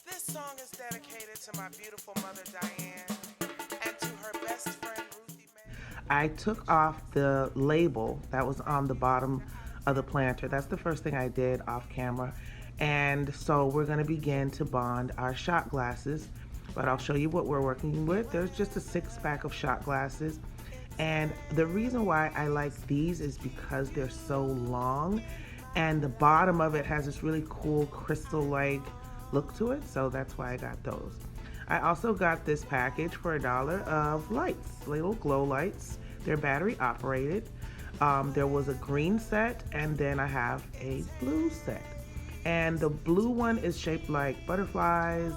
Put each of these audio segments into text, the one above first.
This song is dedicated to my beautiful mother Diane and to her best friend Ruthie Mae. I took off the label that was on the bottom of the planter. That's the first thing I did off camera. And so we're going to begin to bond our shot glasses. But I'll show you what we're working with. There's just a 6-pack of shot glasses. And the reason why I like these is because they're so long, and the bottom of it has this really cool crystal-like look to it, so that's why I got those. I also got this package for $1 of lights, little glow lights. They're battery operated. There was a green set, and then I have a blue set. And the blue one is shaped like butterflies,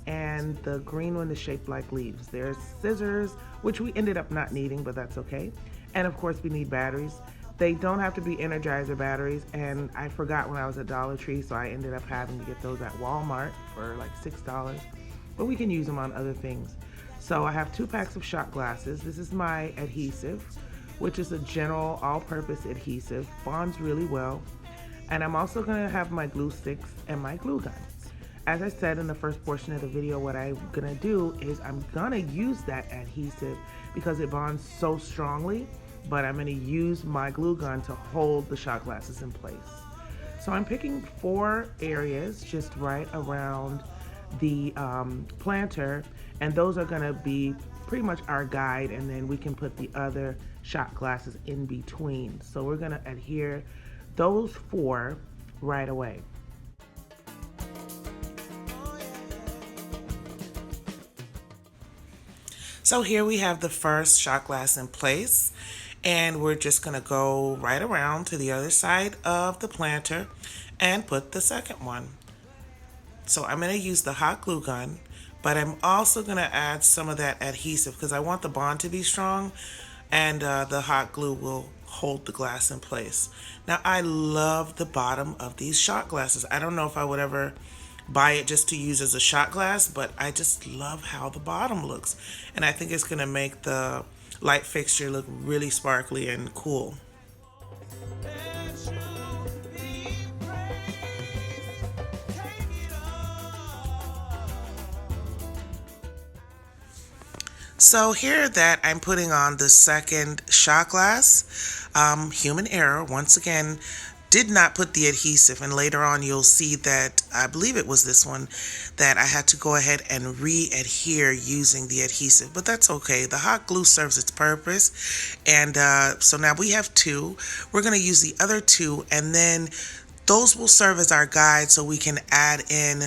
and the green one is shaped like leaves. There's scissors, which we ended up not needing, but that's okay. And of course, we need batteries. They don't have to be Energizer batteries, and I forgot when I was at Dollar Tree, so I ended up having to get those at Walmart for like $6. But we can use them on other things. So I have 2 packs of shot glasses. This is my adhesive, which is a general all-purpose adhesive. Bonds really well. And I'm also going to have my glue sticks and my glue gun. As I said in the first portion of the video, what I'm going to do is I'm going to use that adhesive because it bonds so strongly, but I'm going to use my glue gun to hold the shot glasses in place. So I'm picking 4 areas just right around the planter, and those are going to be pretty much our guide, and then we can put the other shot glasses in between. So we're going to adhere those 4 right away. So here we have the first shot glass in place, and we're just going to go right around to the other side of the planter and put the second one. So I'm going to use the hot glue gun, but I'm also going to add some of that adhesive because I want the bond to be strong, and the hot glue will hold the glass in place. Now I love the bottom of these shot glasses. I don't know if I would ever buy it just to use as a shot glass, but I just love how the bottom looks, and I think it's going to make the light fixture look really sparkly and cool. So here that I'm putting on the second shot glass, human error, once again, did not put the adhesive, and later on you'll see that, I believe it was this one, that I had to go ahead and re-adhere using the adhesive, but that's okay. The hot glue serves its purpose, and so now we have 2. We're going to use the other 2, and then those will serve as our guide so we can add in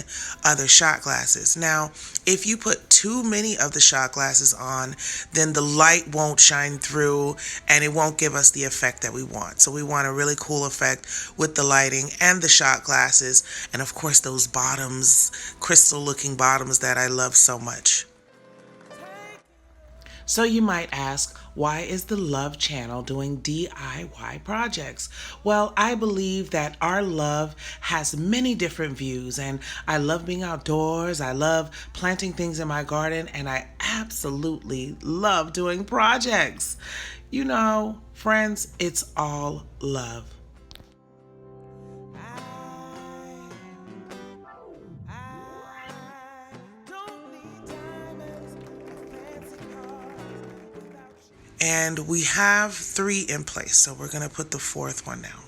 other shot glasses. Now, if you put too many of the shot glasses on, then the light won't shine through and it won't give us the effect that we want. So we want a really cool effect with the lighting and the shot glasses, and of course those bottoms, crystal looking bottoms that I love so much. So you might ask, why is the Love channel doing DIY projects? Well, I believe that our love has many different views, and I love being outdoors, I love planting things in my garden, and I absolutely love doing projects. You know, friends, it's all love. And we have 3 in place, so we're going to put the 4th one now.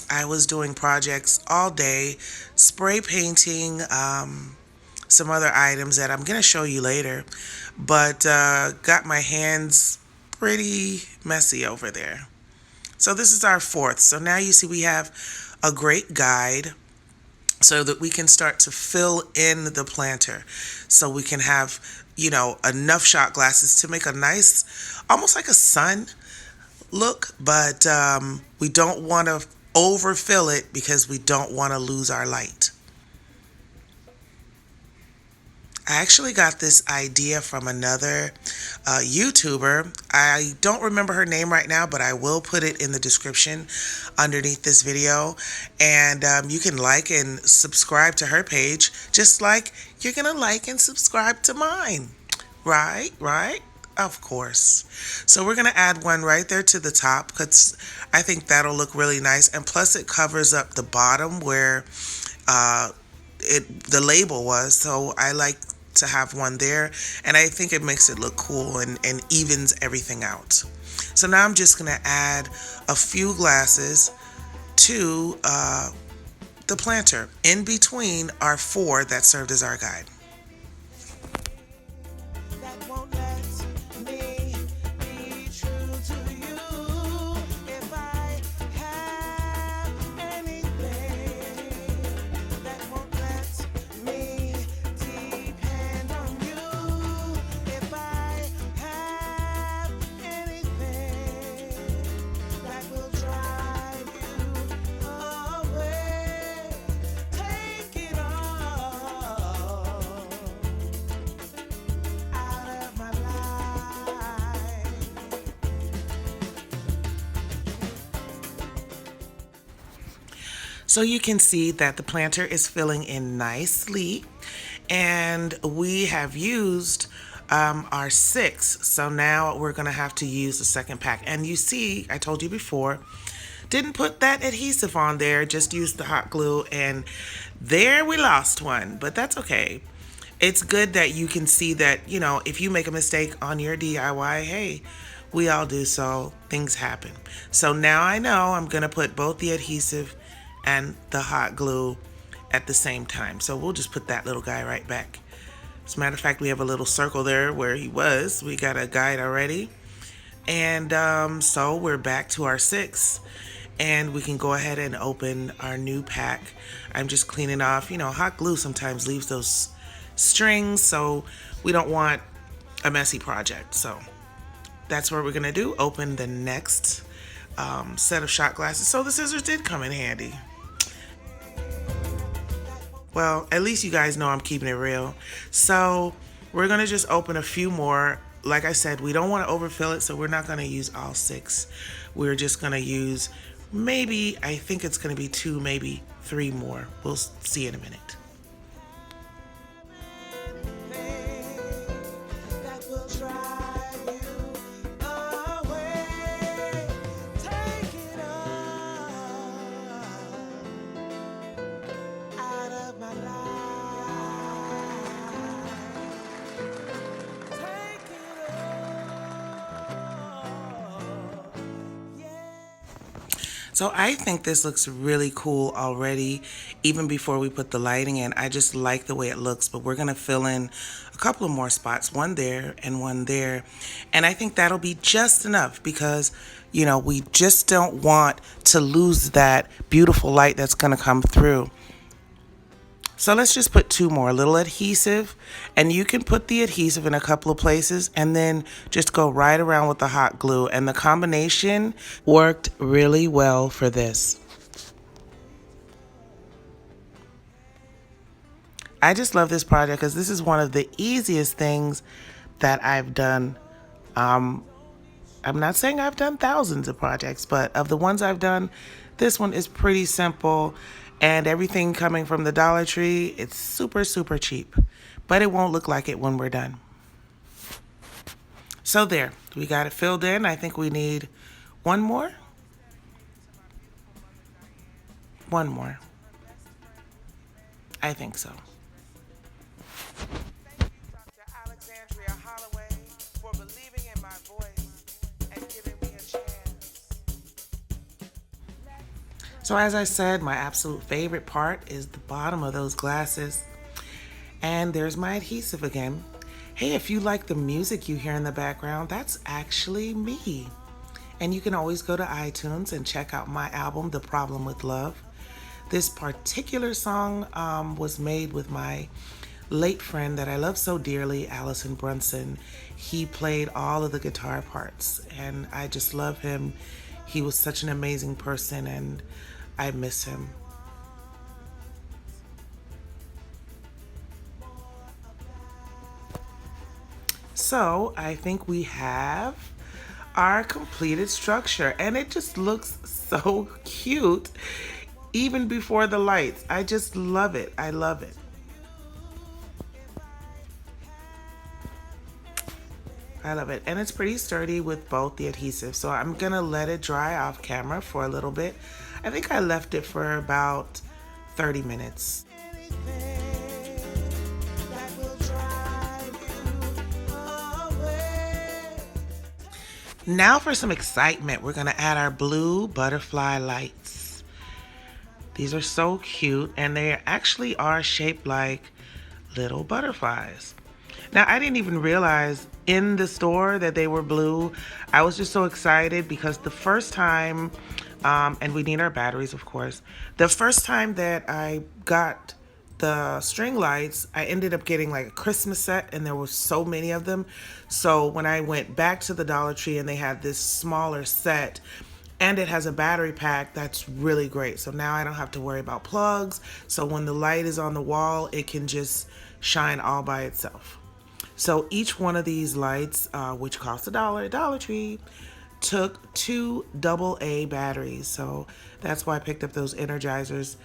I was doing projects all day, spray painting, some other items that I'm going to show you later, but got my hands pretty messy over there. So this is our 4th. So now you see we have a great guide so that we can start to fill in the planter, so we can have, you know, enough shot glasses to make a nice, almost like a sun look, but we don't want to overfill it because we don't want to lose our light. I actually got this idea from another YouTuber. I don't remember her name right now, but I will put it in the description underneath this video. And you can like and subscribe to her page, just like you're going to like and subscribe to mine. Right? Of course. So we're going to add one right there to the top because I think that'll look really nice. And plus it covers up the bottom where uh, the label was. So I like to have one there. And I think it makes it look cool and evens everything out. So now I'm just going to add a few glasses to the planter. In between are four that served as our guide. That won't let me be true to you if I have anything that won't let me depend on you if I have anything that will drive you away. Take it all out of my life. So you can see that the planter is filling in nicely, and we have used our six. So now we're going to have to use the second pack. And you see, I told you before, didn't put that adhesive on there, just used the hot glue, and there we lost one, but that's okay. It's good that you can see that, if you make a mistake on your DIY, hey, we all do, so things happen. So now I know I'm going to put both the adhesive and the hot glue at the same time. So we'll just put that little guy right back. As a matter of fact, we have a little circle there where he was. We got a guide already. And so we're back to our six. And we can go ahead and open our new pack. I'm just cleaning off. Hot glue sometimes leaves those strings, so we don't want a messy project. So that's what we're going to do. Open the next set of shot glasses. So the scissors did come in handy. Well, at least you guys know I'm keeping it real. So we're going to just open a few more. Like I said, we don't want to overfill it, so we're not going to use all six. We're just going to use maybe, I think it's going to be two, maybe three more. We'll see in a minute. So I think this looks really cool already, even before we put the lighting in. I just like the way it looks, but we're gonna fill in a couple of more spots, one there and one there. And I think that'll be just enough because, we just don't want to lose that beautiful light that's gonna come through. So let's just put two more, a little adhesive, and you can put the adhesive in a couple of places and then just go right around with the hot glue. And the combination worked really well for this. I just love this project because this is one of the easiest things that I've done. I'm not saying I've done thousands of projects, but of the ones I've done, this one is pretty simple. And everything coming from the Dollar Tree, it's super, super cheap. But it won't look like it when we're done. So there, we got it filled in. I think we need one more. One more. I think so. So as I said, my absolute favorite part is the bottom of those glasses. And there's my adhesive again. Hey, if you like the music you hear in the background, that's actually me. And you can always go to iTunes and check out my album, The Problem with Love. This particular song was made with my late friend that I love so dearly, Allison Brunson. He played all of the guitar parts, and I just love him. He was such an amazing person, and I miss him. So I think we have our completed structure, and it just looks so cute even before the lights. I just love it. I love it. I love it. And it's pretty sturdy with both the adhesive. So I'm gonna let it dry off camera for a little bit. I think I left it for about 30 minutes. Now for some excitement, we're gonna add our blue butterfly lights. These are so cute, and they actually are shaped like little butterflies. Now, I didn't even realize in the store that they were blue. I was just so excited because the first time, and we need our batteries, of course. The first time that I got the string lights, I ended up getting like a Christmas set, and there were so many of them. So when I went back to the Dollar Tree and they had this smaller set, and it has a battery pack, that's really great. So now I don't have to worry about plugs. So when the light is on the wall, it can just shine all by itself. So each one of these lights, which cost $1 at Dollar Tree, took 2 AA batteries. So that's why I picked up those Energizers,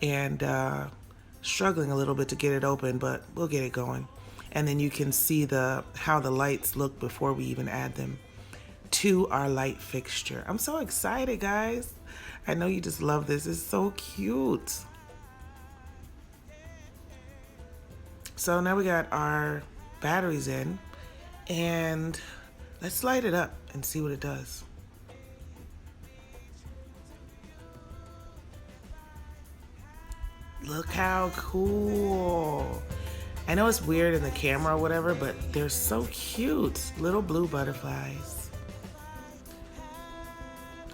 and struggling a little bit to get it open, but we'll get it going. And then you can see how the lights look before we even add them to our light fixture. I'm so excited, guys. I know you just love this. It's so cute. So now we got our batteries in, and let's light it up and see what it does. Look how cool. I know it's weird in the camera or whatever, but they're so cute. Little blue butterflies.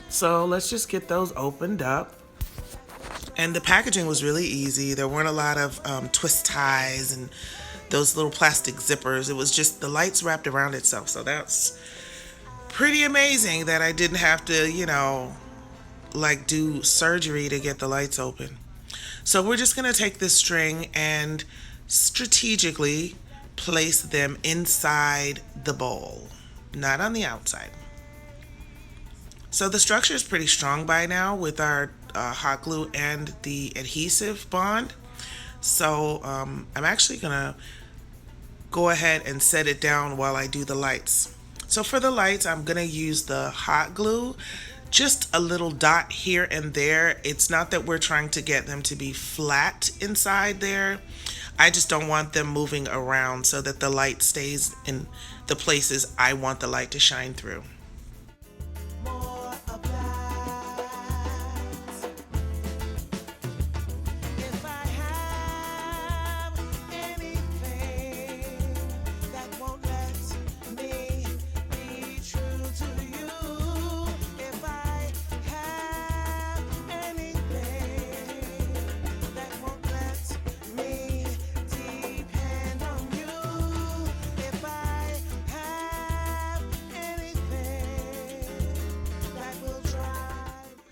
So let's just get those opened up. And the packaging was really easy. There weren't a lot of twist ties and those little plastic zippers. It was just the lights wrapped around itself. So that's pretty amazing that I didn't have to, like do surgery to get the lights open. So we're just gonna take this string and strategically place them inside the bowl, not on the outside. So the structure is pretty strong by now with our hot glue and the adhesive bond. So I'm actually gonna go ahead and set it down while I do the lights. So for the lights, I'm gonna use the hot glue, just a little dot here and there. It's not that we're trying to get them to be flat inside there. I just don't want them moving around so that the light stays in the places I want the light to shine through.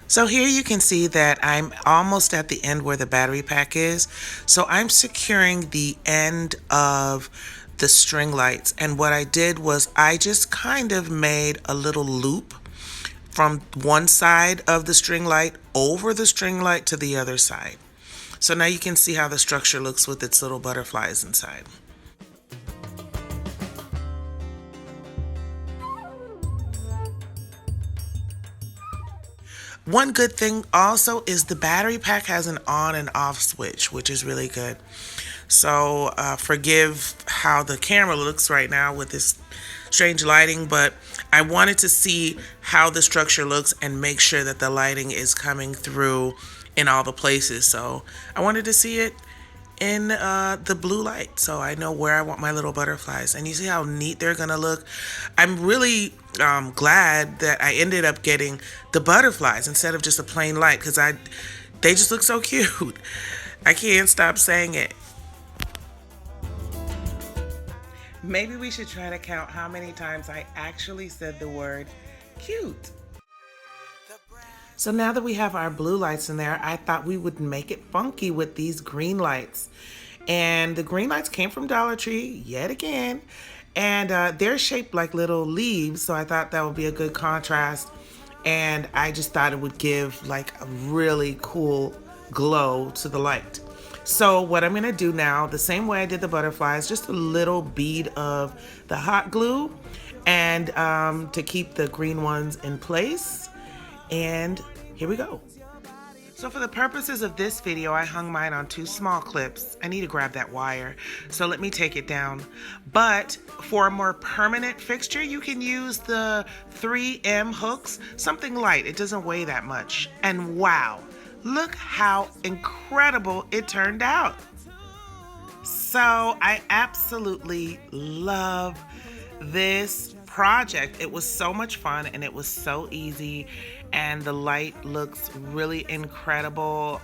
So here you can see that I'm almost at the end where the battery pack is. So I'm securing the end of the string lights. And what I did was I just kind of made a little loop from one side of the string light over the string light to the other side. So now you can see how the structure looks with its little butterflies inside. One good thing also is the battery pack has an on and off switch, which is really good. So forgive how the camera looks right now with this strange lighting, but I wanted to see how the structure looks and make sure that the lighting is coming through in all the places. So I wanted to see it in the blue light, so I know where I want my little butterflies. And you see how neat they're gonna look. I'm really glad that I ended up getting the butterflies instead of just a plain light, because they just look so cute. I can't stop saying it. Maybe we should try to count how many times I actually said the word cute. So now that we have our blue lights in there, I thought we would make it funky with these green lights. And the green lights came from Dollar Tree yet again. And they're shaped like little leaves, so I thought that would be a good contrast. And I just thought it would give like a really cool glow to the light. So what I'm gonna do now, the same way I did the butterflies, just a little bead of the hot glue, and to keep the green ones in place. And here we go. So for the purposes of this video, I hung mine on 2 small clips. I need to grab that wire, so let me take it down. But for a more permanent fixture, you can use the 3M hooks, something light. It doesn't weigh that much. And wow, look how incredible it turned out. So I absolutely love this project. It was so much fun and it was so easy, and the light looks really incredible.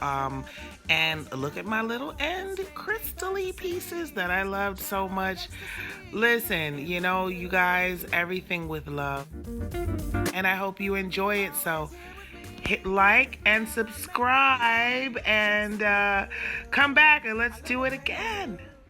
And look at my little end crystally pieces that I loved so much. Listen, you know, you guys, everything with love, and I hope you enjoy it. So hit like and subscribe, and come back and let's do it again.